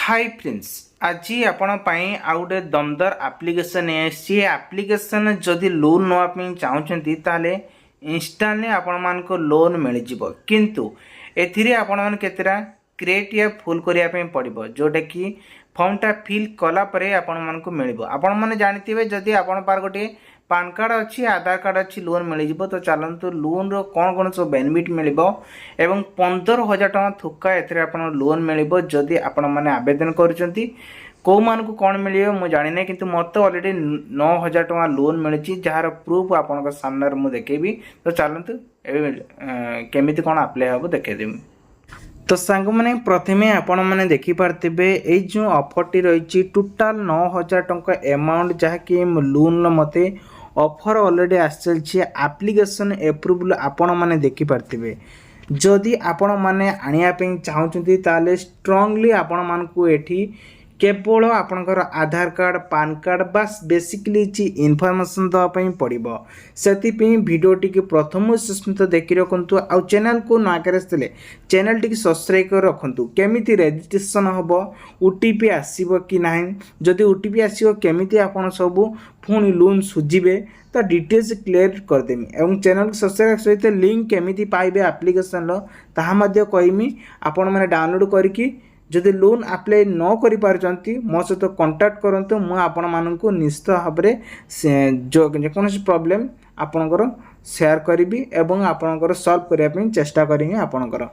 Hi friends आज आपण आउ गोटे दमदार आप्लिकेसन आप्लिकेसन जदि लोन नापी चाहते ताले इंस्टांटली आपण मानक लोन मिल जाव किंतु एथिरे आपण मान केतेरा क्राइटेरिया फुल करने पड़ो जोटा कि फॉर्मटा फिल कला परे आपण मानक मिल आपण मैंने जानते जदि आपण पार गोटे पान कार्ड अच्छी आधार कार्ड अच्छी लोन मिल जाव तो चलतु लोन कौन कौन सब बेनिफिट मिल एवं 15,000 टका थुका ए लोन मिल जदि आपण मैंने आवेदन करुँच कौ मान को कौन मिले मुझे जानी ना कि मत अलरेडी 9,000 टका लोन मिली जार प्रूफ आपण सामने मुझे देखेबी तो चलतु केमी कौन आप्लाय हम देखेदेवी। तो सांग मैंने प्रथमे आपण मैंने देखिपारे ये जो ऑफर रही टोटाल 9,000 टका अमाउंट जहाँकि लोन मते ऑफर ऑलरेडी आसी एप्लिकेशन एप्रूवल आपण मैंने देखिपारे जदि आपण मैंने आने चाहते ताले स्ट्रांगली आपण मानकु एठी केवल आपणकर आधार कार्ड पान कार्ड बस बेसिकली इनफॉरमेशन देवाई पड़ो से भिडियो टी प्रथम सुस्मित देखी रखु आउ चैनल को नाकरे चैनल टी सब्सक्राइब कर रखु केमी रजिस्ट्रेशन हम ओटीपी आसब कि ना जदि ओटीपी आसो केमी आपड़ सब पुणी लोन सुझे तो डिटेल्स क्लियर करदेमी एवं चैनल सब्सक्राइब सहित लिंक केमी पाइबे एप्लिकेशन ताहा कहमी आपण मैंने डाउनलोड करके जदि लोन अप्लाई न करि मो सहित कांटेक्ट करंतु मु आपण मानकु निश्चित भाव में जेकोसी प्रॉब्लम आपणकर शेयर करी एवं आपणकर सॉल्व करने चेष्टा करी आपणकर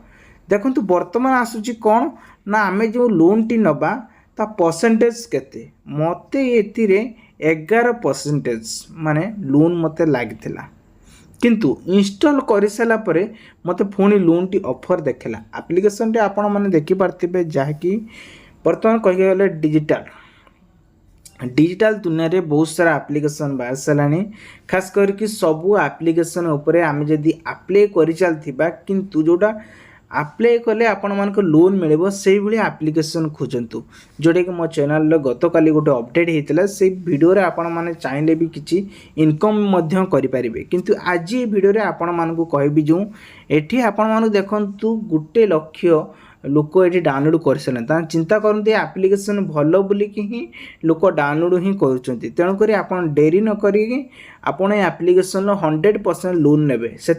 देखंतु वर्तमान आसुची कौन ना आमे जो लोन टी नबा ता परसेंटेज केते मते एतिरे 11% माने लोन मते लागिथिला किंतु इंस्टॉल कर सारा पर मत पुणी लोन टी ऑफर देखला एप्लिकेशन टे आपण माने देखि पारथिबे जहाँकि वर्तमान कहि गले डिजिटल दुनिया रे बहुत सारा एप्लिकेशन बाहर सारानी खास करके सबू एप्लिकेशन उपरे आमे जदि अप्लाई करि चलथिबा किंतु जोटा अप्लाई कले आपण मानक लोन मिले से भाई एप्लिकेशन खोजतु जोटा कि मो चैनल गत काली गोटे अपडेट होता से वीडियो आपण मैंने चाहिए भी किसी इनकम करें किंतु आज ये वीडियो आपण मानक कहबी जो एठी आपण मानक देखंतु 1 लाख लोक ये डाउनलोड कर सारे चिंता करते एप्लिकेशन भल बोलिकी ही लोक डाउनलोड ही कर तेणुक आपड़ डेरी नक आपण एप्लिकेशन 100% लोन ने से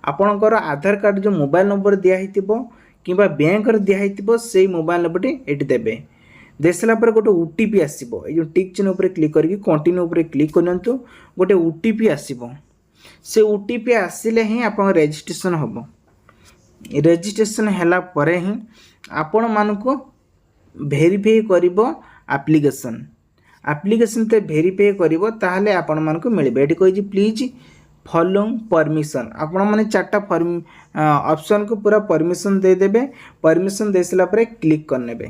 आपणकर आधार कार्ड जो मोबाइल नंबर दिखाई कि बैंक दिखाई से मोबाइल नंबर ये देवे दे सारापर गोटे ओटीपी आसो ये टिक चिन्ह पर क्लिक करके कंटिन्यू पर क्लिक करंतु गोटे ओटीपी आसो से ओटीपी आसिले ही आप रजिस्ट्रेशन हम रजिस्ट्रेशन हैला परे ही आपण मानको वेरीफाई करिवो एप्लिकेशन ते वेरीफाई करिवो ताहले आपण मानको मिलबे एठी कहि प्लीज फॉलो परमिशन आपण माने चारटा ऑप्शन को पूरा परमिशन दे देबे परमिशन दे सला परे क्लिक करनेबे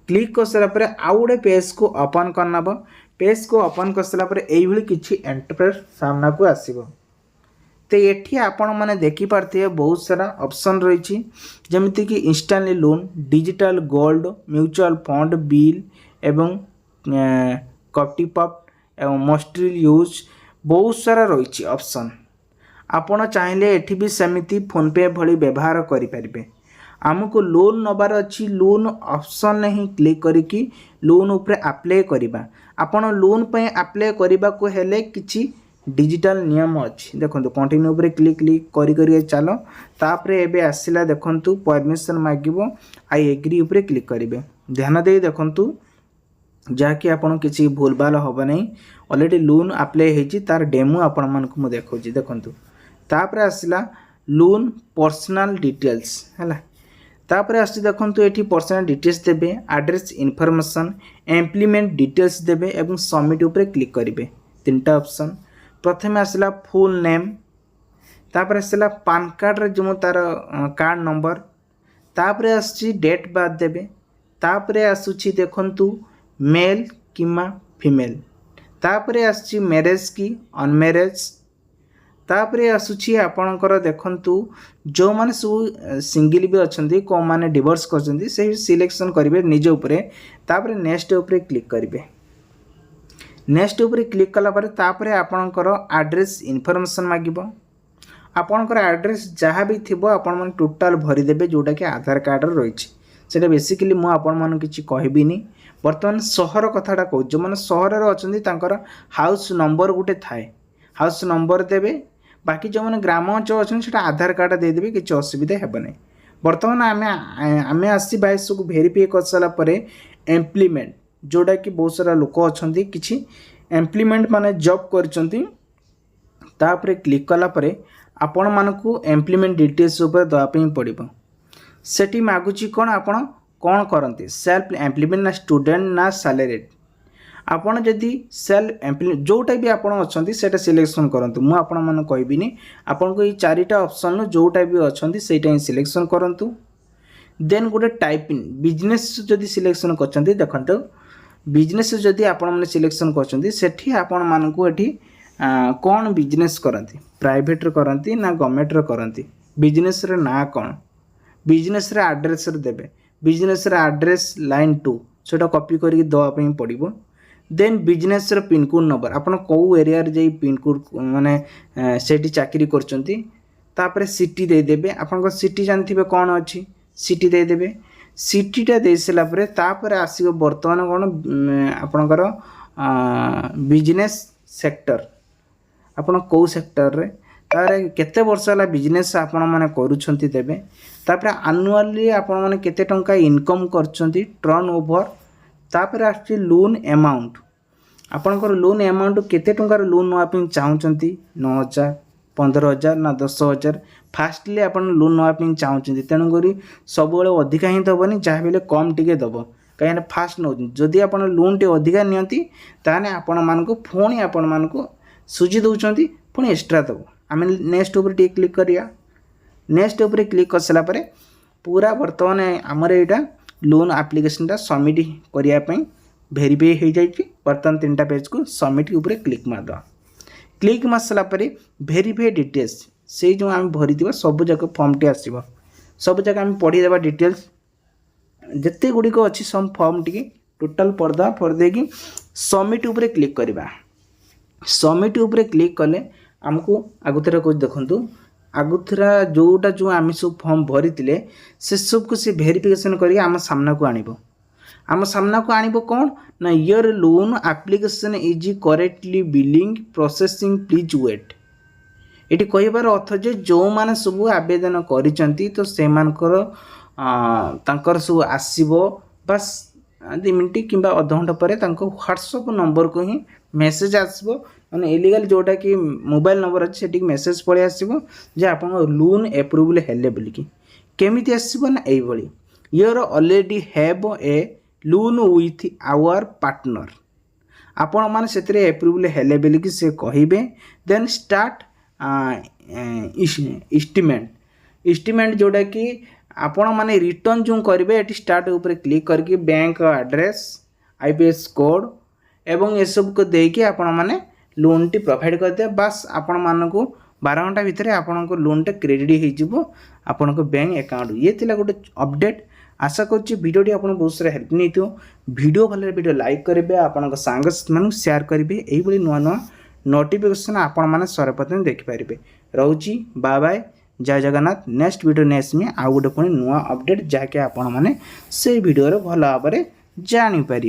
क्लिक कर सला परे आउ गोटे पेज को ओपन करनबो पेज को ओपन कर सला परे एई भली किछि इंटरफेस सामना को आसीबो तो ये आपण मैंने देखिपारे बहुत सारा ऑप्शन रही जमीती कि instantly loan digital gold mutual fund bill एवं कॉपटीपॉप एवं मस्टरी यूज बहुत सारा रही ऑप्शन आपण चाहिए एठी भी सेमिति फोन पे भली व्यवहार करें आमको लोन नबार अच्छी लोन ऑप्शन नहीं क्लिक करके लोन उपरे अप्लाई करबा आपण लोन पे अप्लाई करबा को हेले किछि डिजिटल नियम अच्छी देखो कंटिन्यू पर क्लिक क्लिक करी चलो तापर एबे आसिला देखंतु परमिशन मागिबो आई एग्री ऊपर क्लिक करेंगे ध्यान दे देखंतु जहाँकि आपन किसी भूल भाल हम नहीं ऑलरेडी लोन अप्लाई होती तार डेमो आपण मानक मु देखौची देखंतु तापर आसिला लोन पर्सनल डिटेल्स हैला तापर आसी देखंतु एठी पर्सनल डिटेल्स देबे एड्रेस इन्फॉर्मेशन एम्प्लॉयमेंट डिटेल्स देबे एवं सबमिट ऊपर क्लिक करेंगे तीनटा ऑप्शन प्रथम आसला फुल नेम तापर आसला पान कार्ड रे जो तार कार्ड नंबर तापर आसी डेट बाद देबे तापर आसुची देखंतु मेल किमा फीमेल तापर आसी मैरिज की अनमैरिज तापर आसुची आपणकर देखंतु जो माने सब सिंगल भी अच्छंती को माने डिवोर्स करछंती से सिलेक्शन करिवे निज ऊपर तापर नेक्स्ट ऊपर क्लिक करिवे नेक्स्ट ऊपर क्लिक कला पर तापरे आपणकर एड्रेस इन्फॉर्मेशन मागिबो आपणकर एड्रेस जहाँ भी थिबो आपण मन टोटल भरी देबे जोटा कि आधार कार्ड रही सेटा बेसिकली मु आपण मन किछि कहबिनी। बर्तमान सहर कथाटा कहू, जो मैंने सहर अच्छी हाउस नंबर गोटे थाए, हाउस नंबर देवे। बाकी जो मैंने ग्राम अंचल अच्छे आधार कार्ड देदेवे, किसी असुविधा हेबनी। बर्तमान आम आसी 22 को भेरीफाई कर सारापर एम्प्लॉयमेंट जोटा कि बहुत सारा लोक अच्छा कि एम्प्लॉयमेंट माने जॉब कर क्लिक कलापर आपण मानकू एम्प्लॉयमेंट डिटेल्स उपर दवाई पड़ो। सेठी मागुची कौन आपण कौन करते सेल्फ एम्प्लॉयमेंट ना स्टूडेंट ना सैलरीड। आपड़ जदि सेल्फ एम्प्लॉयमेंट जोटा भी आपड़ अच्छा से सिलेक्शन करूँ। मुझे आपण मैंने कहबिनी आपन को ये 4टा ऑप्शन जोटा भी अच्छा से सिलेक्शन करूँ। देन गोटे टाइपिंग बिजनेस जदि सिलेक्शन कर देखो, बिजनेस जदि आपण मैंने सिलेक्शन कर आपण मानकू एठी कौन बिजनेस करती, प्राइवेट करती ना गवर्नमेंट करती, बिजनेस रे ना कौन, बिजनेस रे एड्रेस देवे, बिजनेस रे एड्रेस लाइन 2 सेटा कॉपी करके दवाई पड़ो। देन बिजनेस रे पिन कोड नंबर आपन को एरिया रे जाई पिन कोड माने सेठी चाकरी करचंती, तापर सिटी दे देबे। आपन को सिटी जानथिबे कोन अछि, सिटी दे देबे। सिटीटा दे सला परे तापर आसीबो वर्तमान कोन आपनकर बिजनेस सेक्टर, आपन को सेक्टर रे तारे केते वर्ष वाला बिजनेस आपण माने करूछंती देबे। तापर एनुअली आपण माने केते टंका इनकम करछंती टर्न ओवर। तापर आछि लोन अमाउंट, आपनकर लोन अमाउंट केते टंकार लोन नवा पिन चाहुचंती, 9,000 15,000 ना 10,000। फास्टली आपन लोन नवा पिन चाहुचंती, तेनु करी सब बेले अधिका ही दबनी, जहा बेले कम टिके दबो काहे फास्ट नो। जदि आपन लोन टे अधिका नियंती ताने आपण मानको फोनी आपण मानको सुजी दउचंती, पुणी एक्स्ट्रा दबो। आम नेक्स्ट ऊपर टी क्लिक करिया। नेक्स्ट ऊपर क्लिक कर सारा परे पूरा वर्तमान आमर यहाँ लोन एप्लिकेशनटा सबमिट करने भेरीफाई हो जाए। बर्तमान 3टा पेज को सबमिट ऊपर क्लिक मारद। क्लिक मार सारा भेरीफाई डिटेल्स से जो आम भरी सब जाक फर्म टी आसो, सब जाक आम पढ़ीदेवा डिटेल्स जिते गुड़िक अच्छी सब फर्म टी टोटाल पढ़दा पढ़दे कि सबमिट ऊपर क्लिक करवा। सबमिट ऊपर क्लिक कले आमको आगुरा कुछ देखु, आगुरा जोटा जो आम सब फर्म भरी से सब को सी भेरिफिकेशन करके आम सामना को आनिबो। आम सामना को आनिबो कौन ना your loan application is correctly being processing please wait. ये कहबार अर्थ जे जो माने सब आवेदन करिसंती तो से मानकर तांकर सब आसीबो बस 2 मिनट किंबा आधा घंटा पर व्हाट्सएप नंबर को ही मेसेज आसबो, माने इलीगल जोटा कि मोबाइल नंबर अच्छे से मेसेज पड़े आसबो जे आपन लोन एप्रूवल हेले बोलिकी। केमिति आसबो ना एई भली your already have a loan with our partner, आपण माने सेतरे एप्रूवल हेले बोलिकी से कहिबे। देन स्टार्ट एस्टिमेट जोटा कि आपण माने रिटर्न जो करेंगे ये स्टार्ट ऊपर क्लिक करके बैंक एड्रेस आईपीएस कोड एवं ये सब को देके आपण माने लोन टी प्रोवाइड कर दे। बस आपण मानकू 12 घंटा भितर आपण को लोन टा क्रेडिट हो जिवो आपण को बैंक अकाउंट। ये थिला गोटे अपडेट। आशा करछि वीडियो आपन बहुत सारा हेल्प नहीं थो। वीडियो भले वीडियो लाइक करेंगे, आपण सांग मान शेयर करेंगे। यही नुआ नुआ नोटिफिकेशन आपण माने सर्वप्रथम देखिपारे। रोची बाय बाय, जय जगन्नाथ। नेक्स्ट वीडियो नेक्स्ट में आउ गोटे पुणी नुआ अपडेट जहाँकि आपण माने से वीडियो भल भाव में जानी पारिबे।